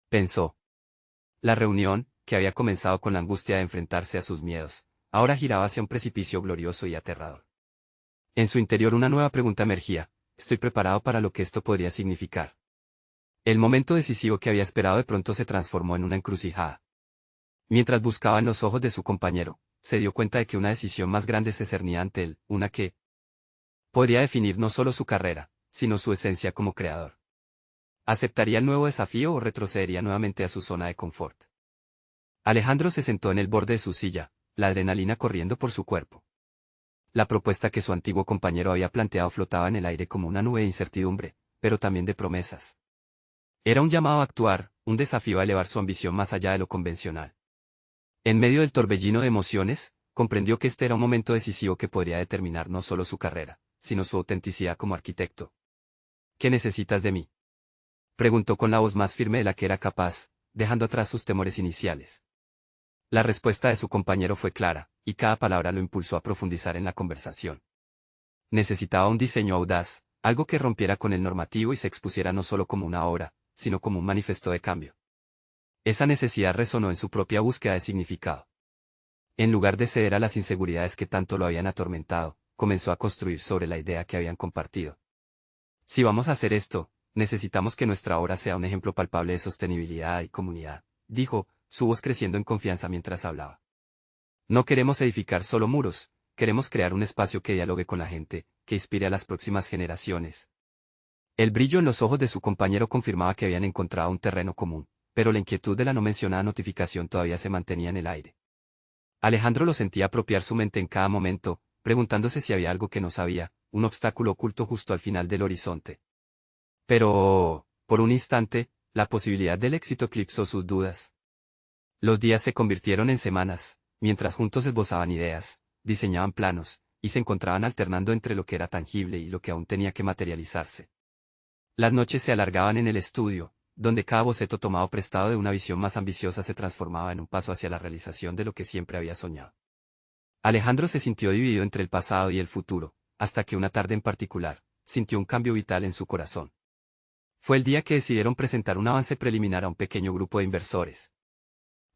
[SPEAKER 1] Pensó. La reunión, que había comenzado con la angustia de enfrentarse a sus miedos, ahora giraba hacia un precipicio glorioso y aterrador. En su interior una nueva pregunta emergía: ¿estoy preparado para lo que esto podría significar? El momento decisivo que había esperado de pronto se transformó en una encrucijada. Mientras buscaba en los ojos de su compañero, se dio cuenta de que una decisión más grande se cernía ante él, una que podría definir no solo su carrera, sino su esencia como creador. ¿Aceptaría el nuevo desafío o retrocedería nuevamente a su zona de confort? Alejandro se sentó en el borde de su silla, la adrenalina corriendo por su cuerpo. La propuesta que su antiguo compañero había planteado flotaba en el aire como una nube de incertidumbre, pero también de promesas. Era un llamado a actuar, un desafío a elevar su ambición más allá de lo convencional. En medio del torbellino de emociones, comprendió que este era un momento decisivo que podría determinar no solo su carrera, sino su autenticidad como arquitecto. ¿Qué necesitas de mí?, preguntó con la voz más firme de la que era capaz, dejando atrás sus temores iniciales. La respuesta de su compañero fue clara, y cada palabra lo impulsó a profundizar en la conversación. Necesitaba un diseño audaz, algo que rompiera con el normativo y se expusiera no solo como una obra, sino como un manifiesto de cambio. Esa necesidad resonó en su propia búsqueda de significado. En lugar de ceder a las inseguridades que tanto lo habían atormentado, comenzó a construir sobre la idea que habían compartido. Si vamos a hacer esto, necesitamos que nuestra obra sea un ejemplo palpable de sostenibilidad y comunidad, dijo, su voz creciendo en confianza mientras hablaba. No queremos edificar solo muros, queremos crear un espacio que dialogue con la gente, que inspire a las próximas generaciones. El brillo en los ojos de su compañero confirmaba que habían encontrado un terreno común, pero la inquietud de la no mencionada notificación todavía se mantenía en el aire. Alejandro lo sentía apropiar su mente en cada momento, preguntándose si había algo que no sabía, un obstáculo oculto justo al final del horizonte. Pero, por un instante, la posibilidad del éxito eclipsó sus dudas. Los días se convirtieron en semanas, mientras juntos esbozaban ideas, diseñaban planos, y se encontraban alternando entre lo que era tangible y lo que aún tenía que materializarse. Las noches se alargaban en el estudio, donde cada boceto tomado prestado de una visión más ambiciosa se transformaba en un paso hacia la realización de lo que siempre había soñado. Alejandro se sintió dividido entre el pasado y el futuro, hasta que una tarde en particular, sintió un cambio vital en su corazón. Fue el día que decidieron presentar un avance preliminar a un pequeño grupo de inversores.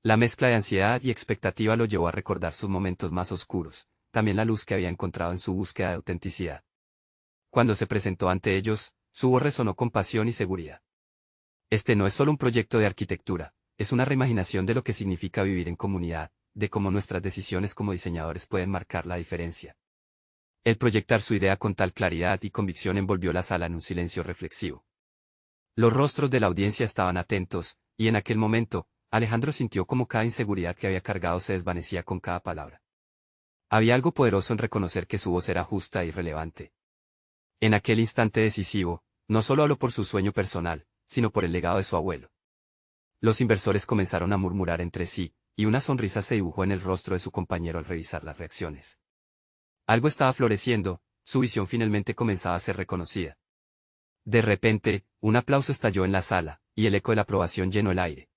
[SPEAKER 1] La mezcla de ansiedad y expectativa lo llevó a recordar sus momentos más oscuros, también la luz que había encontrado en su búsqueda de autenticidad. Cuando se presentó ante ellos, su voz resonó con pasión y seguridad. Este no es solo un proyecto de arquitectura, es una reimaginación de lo que significa vivir en comunidad, de cómo nuestras decisiones como diseñadores pueden marcar la diferencia. El proyectar su idea con tal claridad y convicción envolvió la sala en un silencio reflexivo. Los rostros de la audiencia estaban atentos, y en aquel momento, Alejandro sintió como cada inseguridad que había cargado se desvanecía con cada palabra. Había algo poderoso en reconocer que su voz era justa y relevante. En aquel instante decisivo, no solo habló por su sueño personal, sino por el legado de su abuelo. Los inversores comenzaron a murmurar entre sí, y una sonrisa se dibujó en el rostro de su compañero al revisar las reacciones. Algo estaba floreciendo, su visión finalmente comenzaba a ser reconocida. De repente, un aplauso estalló en la sala, y el eco de la aprobación llenó el aire.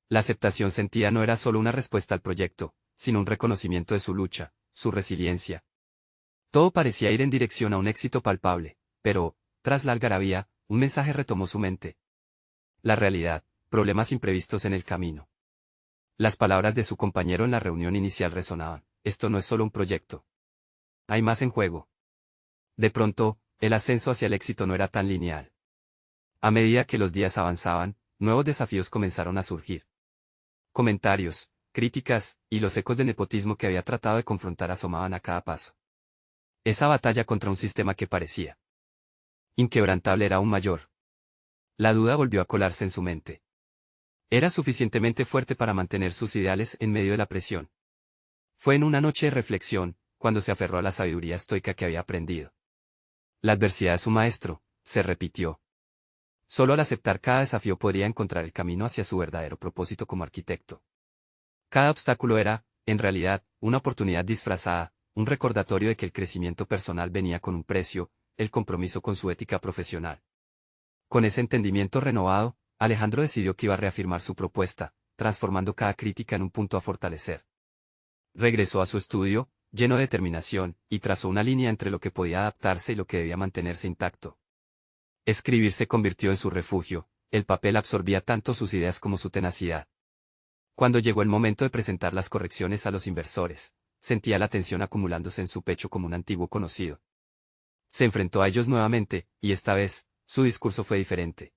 [SPEAKER 1] La aceptación sentida no era solo una respuesta al proyecto, sino un reconocimiento de su lucha, su resiliencia. Todo parecía ir en dirección a un éxito palpable, pero, tras la algarabía, un mensaje retomó su mente. La realidad, problemas imprevistos en el camino. Las palabras de su compañero en la reunión inicial resonaban: esto no es solo un proyecto. Hay más en juego. De pronto, el ascenso hacia el éxito no era tan lineal. A medida que los días avanzaban, nuevos desafíos comenzaron a surgir. Comentarios, críticas, y los ecos de nepotismo que había tratado de confrontar asomaban a cada paso. Esa batalla contra un sistema que parecía inquebrantable era aún mayor. La duda volvió a colarse en su mente. ¿Era suficientemente fuerte para mantener sus ideales en medio de la presión? Fue en una noche de reflexión, cuando se aferró a la sabiduría estoica que había aprendido. La adversidad de su maestro, se repitió. Solo al aceptar cada desafío podría encontrar el camino hacia su verdadero propósito como arquitecto. Cada obstáculo era, en realidad, una oportunidad disfrazada, un recordatorio de que el crecimiento personal venía con un precio, el compromiso con su ética profesional. Con ese entendimiento renovado, Alejandro decidió que iba a reafirmar su propuesta, transformando cada crítica en un punto a fortalecer. Regresó a su estudio, lleno de determinación, y trazó una línea entre lo que podía adaptarse y lo que debía mantenerse intacto. Escribir se convirtió en su refugio, el papel absorbía tanto sus ideas como su tenacidad. Cuando llegó el momento de presentar las correcciones a los inversores, sentía la tensión acumulándose en su pecho como un antiguo conocido. Se enfrentó a ellos nuevamente, y esta vez, su discurso fue diferente.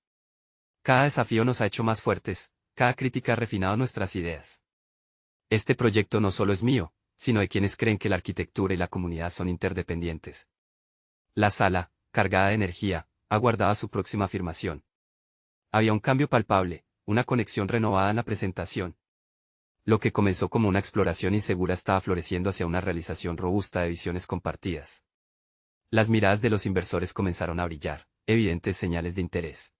[SPEAKER 1] Cada desafío nos ha hecho más fuertes, cada crítica ha refinado nuestras ideas. Este proyecto no solo es mío, sino de quienes creen que la arquitectura y la comunidad son interdependientes. La sala, cargada de energía, aguardaba su próxima afirmación. Había un cambio palpable, una conexión renovada en la presentación. Lo que comenzó como una exploración insegura estaba floreciendo hacia una realización robusta de visiones compartidas. Las miradas de los inversores comenzaron a brillar, evidentes señales de interés.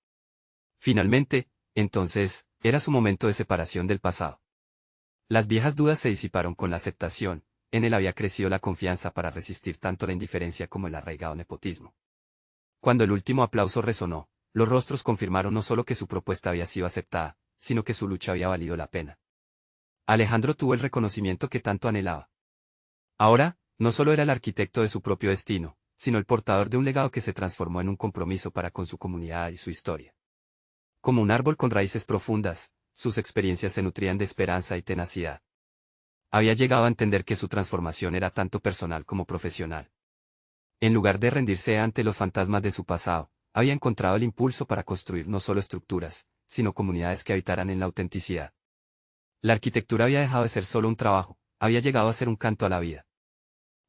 [SPEAKER 1] Finalmente, entonces, era su momento de separación del pasado. Las viejas dudas se disiparon con la aceptación, en él había crecido la confianza para resistir tanto la indiferencia como el arraigado nepotismo. Cuando el último aplauso resonó, los rostros confirmaron no solo que su propuesta había sido aceptada, sino que su lucha había valido la pena. Alejandro tuvo el reconocimiento que tanto anhelaba. Ahora, no solo era el arquitecto de su propio destino, sino el portador de un legado que se transformó en un compromiso para con su comunidad y su historia. Como un árbol con raíces profundas, sus experiencias se nutrían de esperanza y tenacidad. Había llegado a entender que su transformación era tanto personal como profesional. En lugar de rendirse ante los fantasmas de su pasado, había encontrado el impulso para construir no solo estructuras, sino comunidades que habitaran en la autenticidad. La arquitectura había dejado de ser solo un trabajo, había llegado a ser un canto a la vida.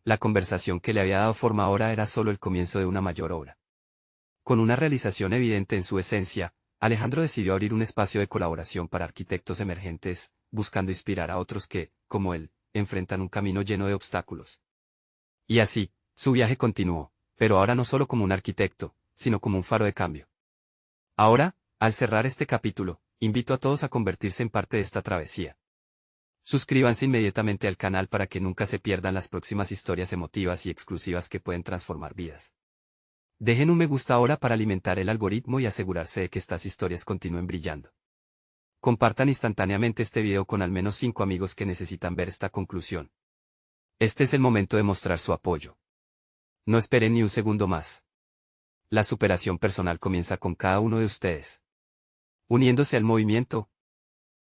[SPEAKER 1] La conversación que le había dado forma ahora era solo el comienzo de una mayor obra. Con una realización evidente en su esencia, Alejandro decidió abrir un espacio de colaboración para arquitectos emergentes, buscando inspirar a otros que, como él, enfrentan un camino lleno de obstáculos. Y así, su viaje continuó, pero ahora no solo como un arquitecto, sino como un faro de cambio. Ahora, al cerrar este capítulo, invito a todos a convertirse en parte de esta travesía. Suscríbanse inmediatamente al canal para que nunca se pierdan las próximas historias emotivas y exclusivas que pueden transformar vidas. Dejen un me gusta ahora para alimentar el algoritmo y asegurarse de que estas historias continúen brillando. Compartan instantáneamente este video con al menos 5 amigos que necesitan ver esta conclusión. Este es el momento de mostrar su apoyo. No esperen ni un segundo más. La superación personal comienza con cada uno de ustedes. Uniéndose al movimiento,